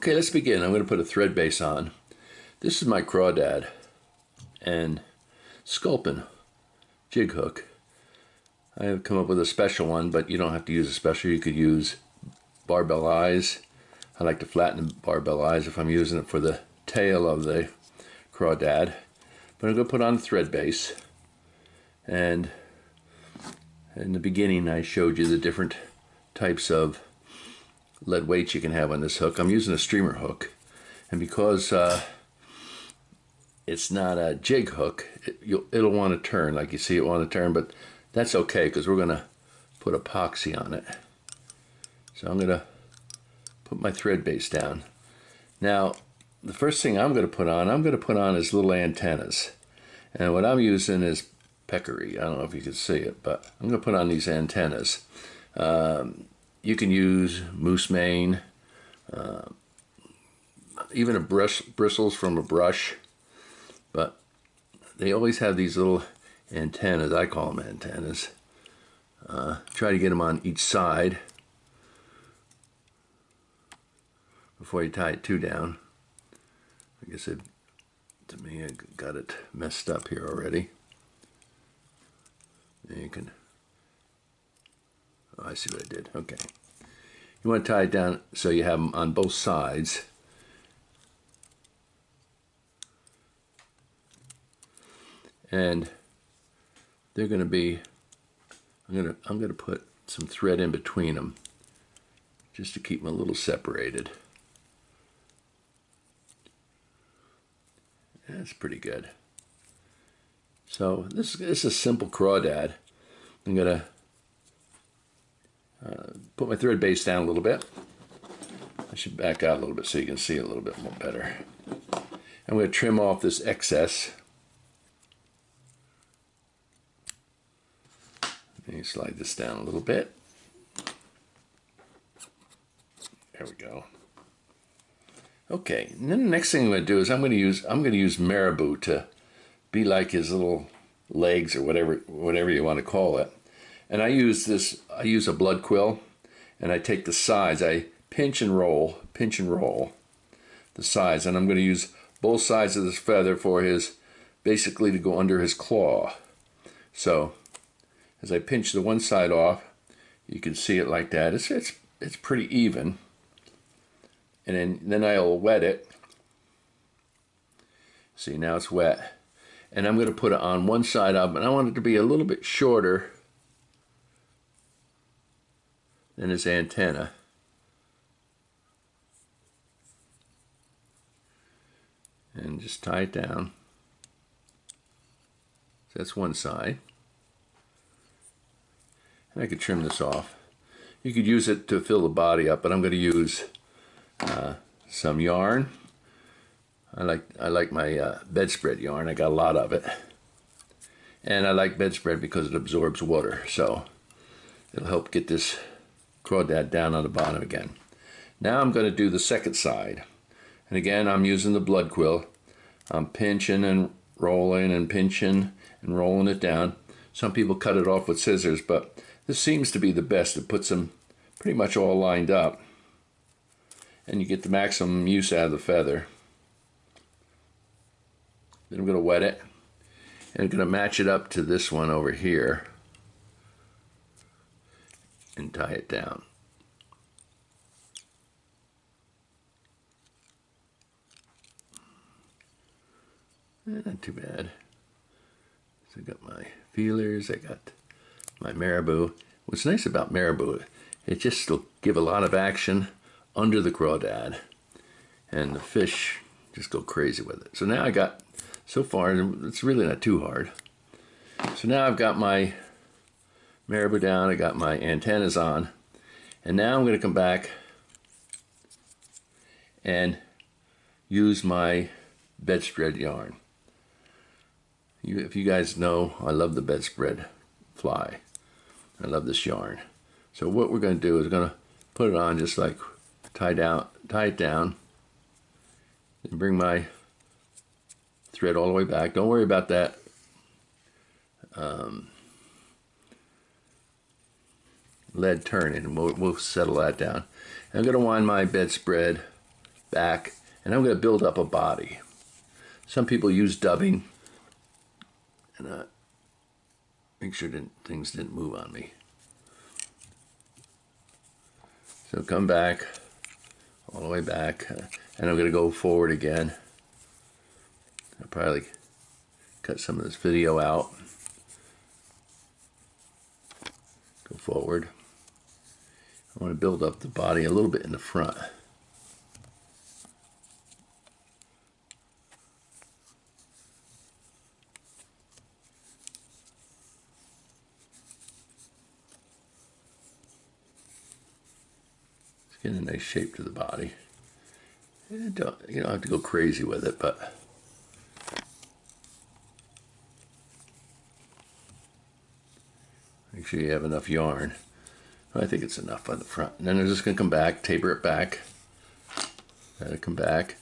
Okay, let's begin. I'm going to put a thread base on. This is my Crawdad and Sculpin jig hook. I have come up with a special one, but you don't have to use a special. You could use barbell eyes. I like to flatten the barbell eyes if I'm using it for the tail of the Crawdad. But I'm going to put on a thread base. And in the beginning I showed you the different types of lead weights you can have on this hook. I'm using a streamer hook, and because it's not a jig hook, it'll want to turn, like you see it want to turn, but that's okay because we're going to put epoxy on it. So I'm going to put my thread base down. Now the first thing I'm going to put on is little antennas, and what I'm using is peccary. I don't know if you can see it, but I'm going to put on these antennas. You can use moose mane, even bristles from a brush, but they always have these little antennas. I call them antennas. Try to get them on each side before you tie it too down. I guess to me I got it messed up here already. And you can, oh, I see what I did. Okay. You want to tie it down so you have them on both sides. And they're going to be, I'm going to put some thread in between them just to keep them a little separated. That's pretty good. So this is a simple Crawdad. I'm going to put my thread base down a little bit. I should back out a little bit so you can see it a little bit more better. I'm going to trim off this excess. Let me slide this down a little bit. There we go. Okay, and then the next thing I'm going to do is I'm going to use marabou to be like his little legs or whatever you want to call it. And I use a blood quill, and I take the sides, I pinch and roll the sides, and I'm going to use both sides of this feather for basically to go under his claw. So as I pinch the one side off, you can see it like that. It's pretty even. And then I'll wet it. See, now it's wet. And I'm going to put it on one side up, and I want it to be a little bit shorter than his antenna. And just tie it down. So that's one side. And I could trim this off. You could use it to fill the body up, but I'm going to use some yarn. I like my bedspread yarn. I got a lot of it. And I like bedspread because it absorbs water, so it'll help get this Crawdad down on the bottom again. Now I'm going to do the second side. And again, I'm using the blood quill. I'm pinching and rolling and pinching and rolling it down. Some people cut it off with scissors, but this seems to be the best. It puts them pretty much all lined up. And you get the maximum use out of the feather. Then I'm going to wet it. And I'm going to match it up to this one over here. And tie it down. Not too bad. So I got my feelers, I got my marabou. What's nice about marabou, it just will give a lot of action under the Crawdad, and the fish just go crazy with it. So now I got, so far, it's really not too hard. So now I've got my marabou down, I got my antennas on, and now I'm going to come back and use my bedspread yarn. If you guys know, I love the bedspread fly. I love this yarn. So what we're going to do is we're going to put it on just like tie it down, and bring my thread all the way back. Don't worry about that lead turning, and we'll settle that down. I'm going to wind my bedspread back, and I'm going to build up a body. Some people use dubbing, and make sure that things didn't move on me. So come back, all the way back, and I'm going to go forward again. I'll probably cut some of this video out. Go forward. I want to build up the body a little bit in the front. It's getting a nice shape to the body. You don't have to go crazy with it, but make sure you have enough yarn. I think it's enough on the front. And then I'm just going to come back, taper it back. Gotta come back.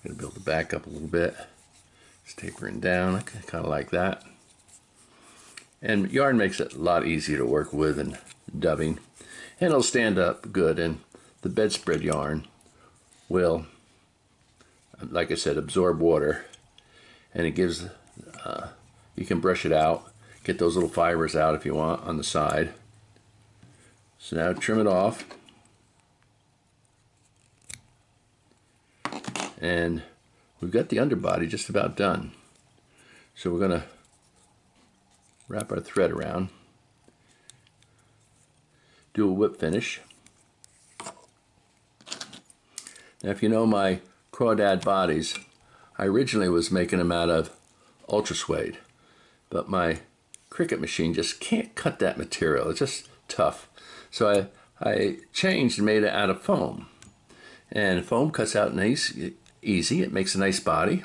Gonna build the back up a little bit. Just tapering down, I kind of like that. And yarn makes it a lot easier to work with than dubbing. And it'll stand up good. And the bedspread yarn will, like I said, absorb water. And it gives, you can brush it out. Get those little fibers out if you want on the side. So now trim it off. And we've got the underbody just about done. So we're going to wrap our thread around. Do a whip finish. Now if you know my Crawdad bodies, I originally was making them out of Ultrasuede, but my Cricut machine just can't cut that material. It's just tough. So I changed and made it out of foam. And foam cuts out nice, easy. It makes a nice body.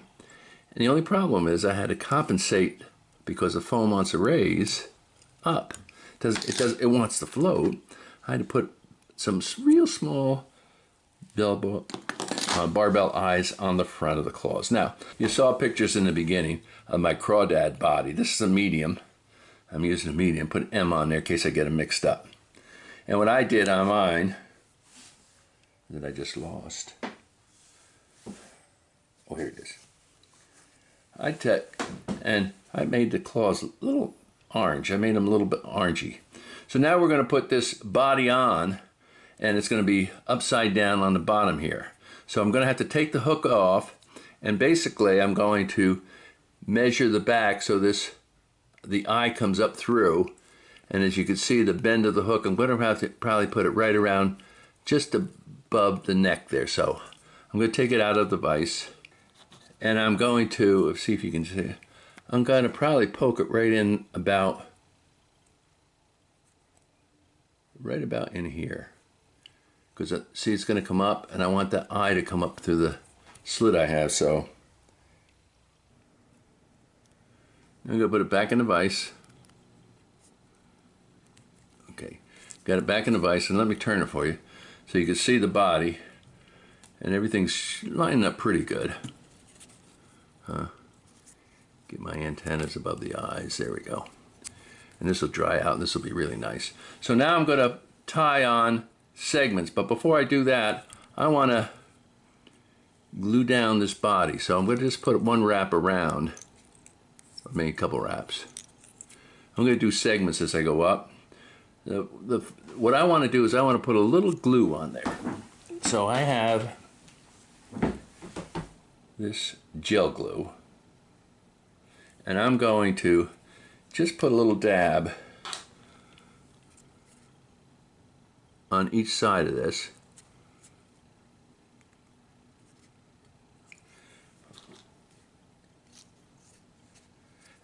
And the only problem is I had to compensate because the foam wants to raise up. It wants to float. I had to put some real small barbell eyes on the front of the claws. Now, you saw pictures in the beginning of my Crawdad body. This is a medium. I'm using a medium. Put M on there in case I get them mixed up. And what I did on mine, that I just lost. Oh, here it is. I made the claws a little orange. I made them a little bit orangey. So now we're going to put this body on, and it's going to be upside down on the bottom here. So I'm going to have to take the hook off, and basically I'm going to measure the back so the eye comes up through. And as you can see, the bend of the hook, I'm going to have to probably put it right around just above the neck there. So I'm going to take it out of the vise. And I'm going to, see if you can see, I'm going to probably poke it right in about in here. Because see, it's going to come up, and I want that eye to come up through the slit I have. So I'm going to put it back in the vise. Okay, got it back in the vise, and let me turn it for you so you can see the body, and everything's lining up pretty good. Get my antennas above the eyes, there we go. And this will dry out, and this will be really nice. So now I'm going to tie on segments, but before I do that, I want to glue down this body. So I'm going to just put one wrap around, or maybe a couple wraps. I'm going to do segments as I go up. What I want to do is I want to put a little glue on there. So I have this gel glue, and I'm going to just put a little dab on each side of this.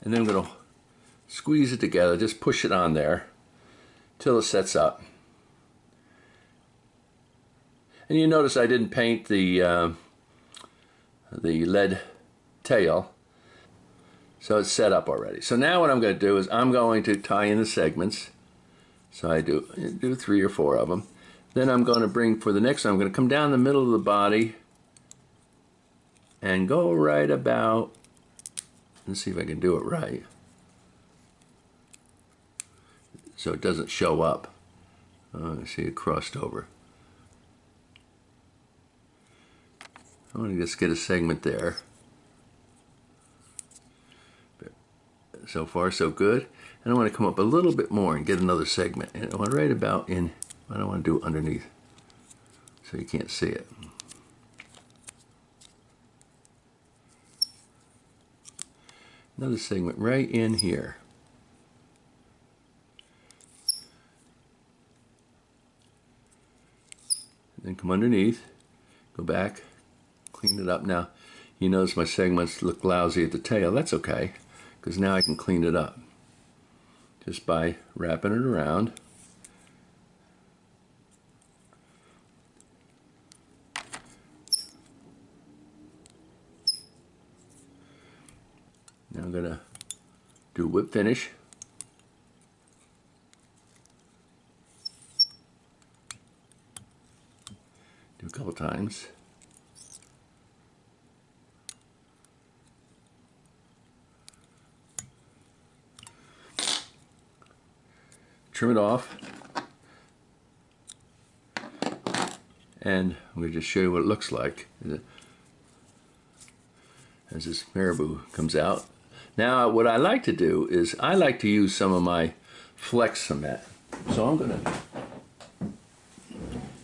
And then I'm going to squeeze it together, just push it on there till it sets up. And you notice I didn't paint the lead tail, so it's set up already. So now what I'm going to do is I'm going to tie in the segments. So I do 3 or 4 of them. Then I'm going to bring, for the next one, I'm going to come down the middle of the body and go right about, let's see if I can do it right, so it doesn't show up. See, it crossed over. I want to just get a segment there. So far, so good. And I want to come up a little bit more and get another segment. And I want right about in, I don't want to do it underneath so you can't see it. Another segment right in here. Then come underneath, go back, clean it up. Now, you notice my segments look lousy at the tail. That's okay, because now I can clean it up just by wrapping it around. Now I'm gonna do whip finish. Do a couple times. Trim it off. And I'm going to just show you what it looks like as this marabou comes out. Now what I like to do is I like to use some of my flex cement. So I'm going to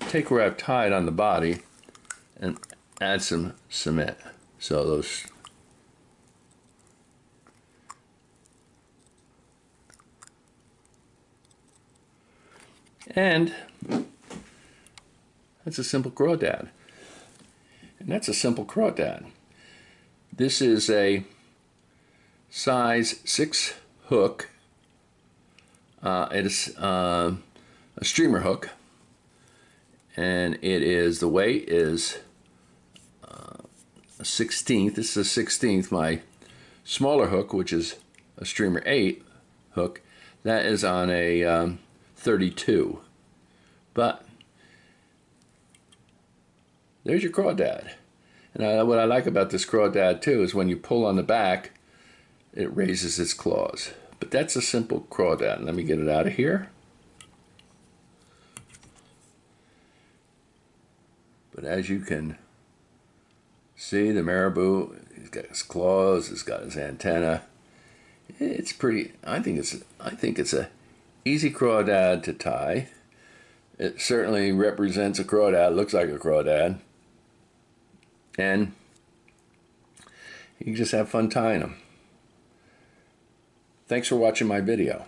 take where I've tied on the body and add some cement. So those and that's a simple crawdad. And that's a simple crawdad. This is a size 6 hook. It is a streamer hook, and the weight is a 16th. This is a 16th. My smaller hook, which is a streamer 8 hook, that is on a 32. But there's your crawdad. And what I like about this crawdad too is when you pull on the back, it raises its claws. But that's a simple crawdad. Let me get it out of here. But as you can see, the marabou, he's got his claws, he's got his antenna. It's pretty. I think it's a easy crawdad to tie. It certainly represents a crawdad. Looks like a crawdad. And you can just have fun tying them. Thanks for watching my video.